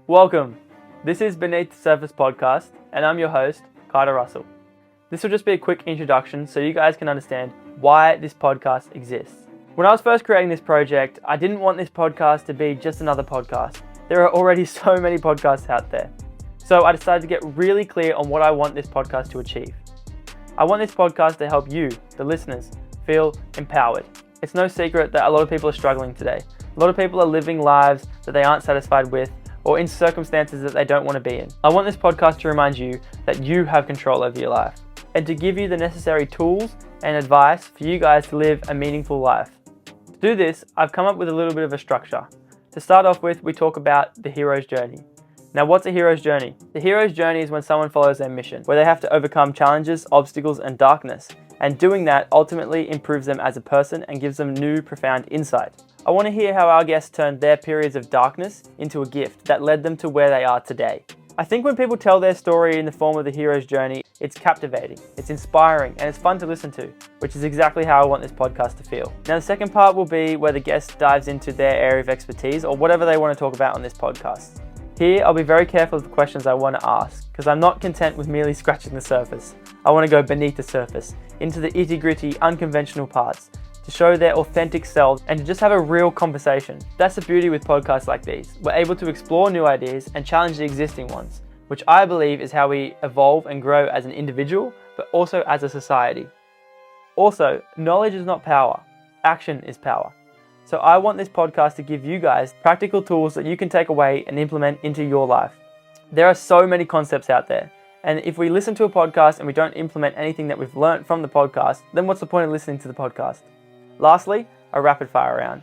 Welcome. This is Beneath the Surface podcast, and I'm your host, Carter Russell. This will just be a quick introduction so you guys can understand why this podcast exists. When I was first creating this project, I didn't want this podcast to be just another podcast. There are already so many podcasts out there. So I decided to get really clear on what I want this podcast to achieve. I want this podcast to help you, the listeners, feel empowered. It's no secret that a lot of people are struggling today. A lot of people are living lives that they aren't satisfied with or in circumstances that they don't want to be in. I want this podcast to remind you that you have control over your life and to give you the necessary tools and advice for you guys to live a meaningful life. To do this, I've come up with a little bit of a structure. To start off with, we talk about the hero's journey. Now, what's a hero's journey? The hero's journey is when someone follows their mission, where they have to overcome challenges, obstacles, and darkness. And doing that ultimately improves them as a person and gives them new, profound insight. I want to hear how our guests turned their periods of darkness into a gift that led them to where they are today. I think when people tell their story in the form of the hero's journey, it's captivating, it's inspiring, and it's fun to listen to, which is exactly how I want this podcast to feel. Now, the second part will be where the guest dives into their area of expertise or whatever they want to talk about on this podcast. Here, I'll be very careful of the questions I want to ask, because I'm not content with merely scratching the surface. I want to go beneath the surface, into the itty-gritty, unconventional parts, to show their authentic selves and to just have a real conversation. That's the beauty with podcasts like these. We're able to explore new ideas and challenge the existing ones, which I believe is how we evolve and grow as an individual, but also as a society. Also, knowledge is not power. Action is power. So I want this podcast to give you guys practical tools that you can take away and implement into your life. There are so many concepts out there. And if we listen to a podcast and we don't implement anything that we've learned from the podcast, then what's the point of listening to the podcast? Lastly, a rapid fire round.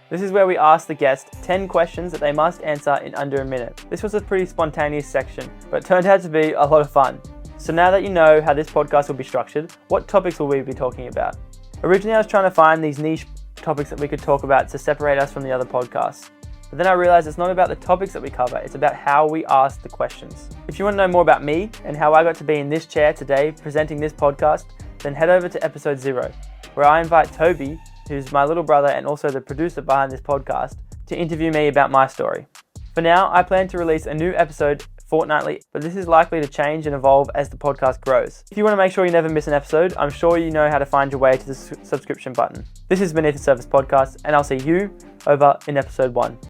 This is where we ask the guest 10 questions that they must answer in under a minute. This was a pretty spontaneous section, but it turned out to be a lot of fun. So now that you know how this podcast will be structured, what topics will we be talking about? Originally, I was trying to find these niche topics that we could talk about to separate us from the other podcasts. But then I realized it's not about the topics that we cover, it's about how we ask the questions. If you want to know more about me and how I got to be in this chair today presenting this podcast, then head over to episode 0, where I invite Toby, who's my little brother and also the producer behind this podcast, to interview me about my story. For now, I plan to release a new episode fortnightly, but this is likely to change and evolve as the podcast grows. If you want to make sure you never miss an episode, I'm sure you know how to find your way to the subscription button. This is Beneath the Surface podcast, and I'll see you over in episode 1.